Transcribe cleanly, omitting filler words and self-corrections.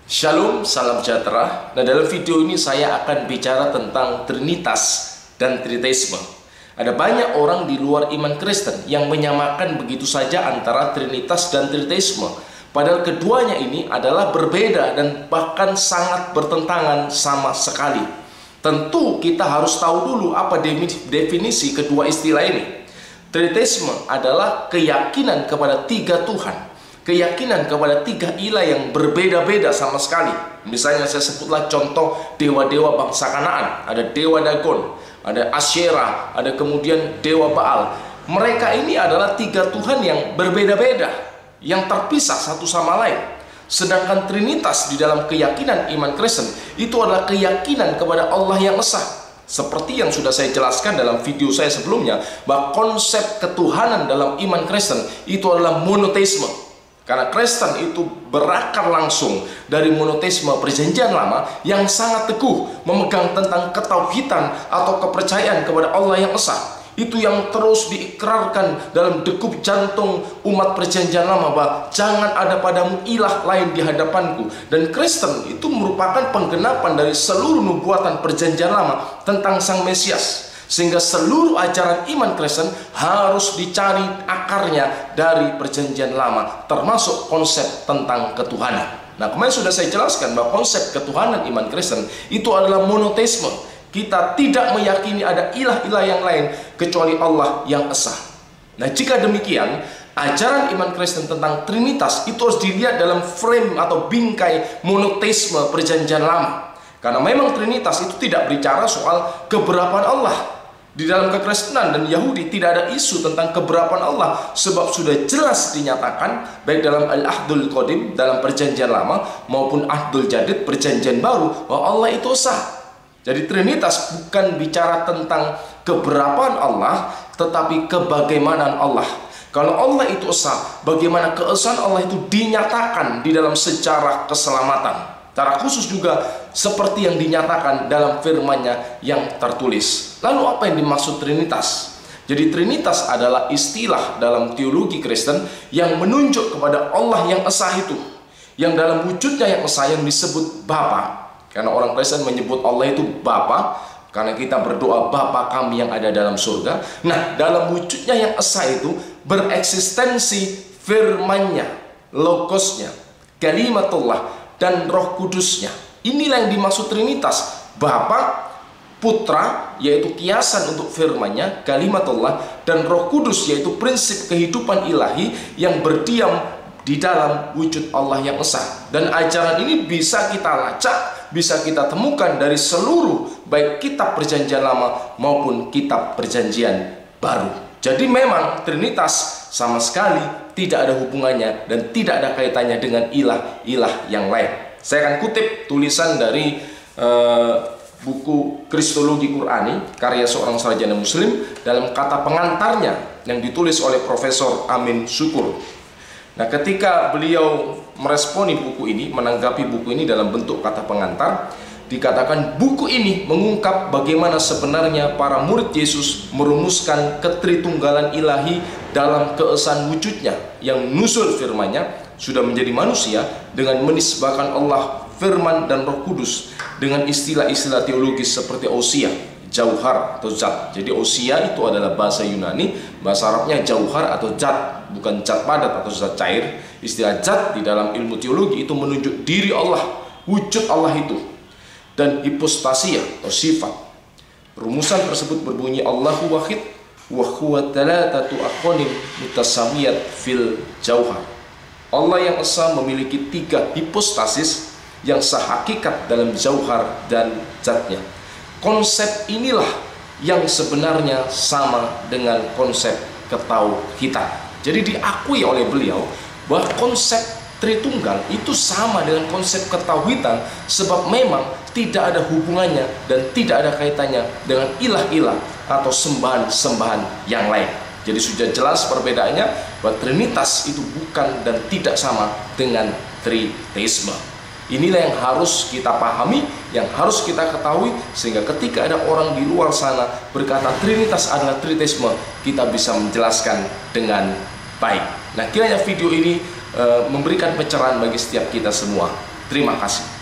Shalom, salam sejahtera. Nah, dalam video ini saya akan bicara tentang Trinitas dan Triteisme. Ada banyak orang di luar iman Kristen yang menyamakan begitu saja antara Trinitas dan Triteisme. Padahal keduanya ini adalah berbeda dan bahkan sangat bertentangan sama sekali. Tentu kita harus tahu dulu apa definisi kedua istilah ini. Triteisme adalah keyakinan kepada tiga Tuhan, keyakinan kepada tiga ilah yang berbeda-beda sama sekali. Misalnya saya sebutlah contoh dewa-dewa bangsa Kanaan. Ada dewa Dagon, ada Asyera, ada kemudian dewa Baal. Mereka ini adalah tiga Tuhan yang berbeda-beda, yang terpisah satu sama lain. Sedangkan Trinitas di dalam keyakinan iman Kristen itu adalah keyakinan kepada Allah yang esa. Seperti yang sudah saya jelaskan dalam video saya sebelumnya, bahwa konsep ketuhanan dalam iman Kristen itu adalah monoteisme. Karena Kristen itu berakar langsung dari monoteisme perjanjian lama yang sangat teguh memegang tentang ketauhidan atau kepercayaan kepada Allah yang esa. Itu yang terus diikrarkan dalam degup jantung umat perjanjian lama, bahwa jangan ada padamu ilah lain di hadapanku. Dan Kristen itu merupakan penggenapan dari seluruh nubuatan perjanjian lama tentang Sang Mesias. Sehingga seluruh ajaran iman Kristen harus dicari akarnya dari perjanjian lama, termasuk konsep tentang ketuhanan. Nah, kemarin sudah saya jelaskan bahwa konsep ketuhanan iman Kristen itu adalah monoteisme. Kita tidak meyakini ada ilah-ilah yang lain kecuali Allah yang esa. Nah, jika demikian, ajaran iman Kristen tentang Trinitas itu harus dilihat dalam frame atau bingkai monoteisme perjanjian lama. Karena memang Trinitas itu tidak berbicara soal keberapaan Allah. Di dalam kekristenan dan Yahudi tidak ada isu tentang keberapaan Allah, sebab sudah jelas dinyatakan baik dalam Al-Ahdul Qadim dalam perjanjian lama maupun Ahdul Jadid perjanjian baru bahwa Allah itu esa. Jadi Trinitas bukan bicara tentang keberapaan Allah, tetapi kebagaimanaan Allah. Kalau Allah itu esa, bagaimana keesaan Allah itu dinyatakan di dalam sejarah keselamatan. Secara khusus juga seperti yang dinyatakan dalam firman-Nya yang tertulis. Lalu apa yang dimaksud Trinitas? Jadi Trinitas adalah istilah dalam teologi Kristen yang menunjuk kepada Allah yang esa itu, yang dalam wujudnya yang esa yang disebut Bapa. Karena orang Kristen menyebut Allah itu Bapa, karena kita berdoa Bapa kami yang ada dalam surga. Nah, dalam wujudnya yang esa itu bereksistensi firman-Nya, logosnya, kalimatullah, dan Roh Kudusnya. Inilah yang dimaksud Trinitas. Bapa, Putra, yaitu kiasan untuk firman-Nya, kalimatullah, dan Roh Kudus, yaitu prinsip kehidupan ilahi yang berdiam di dalam wujud Allah yang esa. Dan ajaran ini bisa kita lacak, bisa kita temukan dari seluruh baik kitab perjanjian lama maupun kitab perjanjian baru. Jadi memang Trinitas sama sekali tidak ada hubungannya dan tidak ada kaitannya dengan ilah-ilah yang lain. Saya akan kutip tulisan dari buku Kristologi Qur'ani karya seorang sarjana muslim dalam kata pengantarnya yang ditulis oleh Profesor Amin Syukur. Nah, ketika beliau meresponi buku ini, menanggapi buku ini dalam bentuk kata pengantar, dikatakan buku ini mengungkap bagaimana sebenarnya para murid Yesus merumuskan ketritunggalan ilahi dalam keesaan wujudnya yang nusul firman-Nya sudah menjadi manusia dengan menisbahkan Allah, firman, dan Roh Kudus dengan istilah-istilah teologis seperti ousia, jauhar atau zat. Jadi ousia itu adalah bahasa Yunani, bahasa Arabnya jauhar atau zat, bukan zat padat atau zat cair. Istilah zat di dalam ilmu teologi itu menunjuk diri Allah, wujud Allah itu, dan hipostasia atau sifat. Rumusan tersebut berbunyi Allahu wahid wa huwa thalathatu aqonim mutasamiyat fil jauhar. Allah yang esa memiliki tiga hipostasis yang sehakikat dalam jauhar dan zatnya. Konsep inilah yang sebenarnya sama dengan konsep ketauhidan. Jadi diakui oleh beliau bahwa konsep Tritunggal itu sama dengan konsep ketauhidan, sebab memang tidak ada hubungannya dan tidak ada kaitannya dengan ilah-ilah atau sembahan-sembahan yang lain. Jadi sudah jelas perbedaannya bahwa Trinitas itu bukan dan tidak sama dengan Triteisme. Inilah yang harus kita pahami, yang harus kita ketahui, sehingga ketika ada orang di luar sana berkata Trinitas adalah Triteisme, kita bisa menjelaskan dengan baik. Nah, kiranya video ini memberikan pencerahan bagi setiap kita semua. Terima kasih.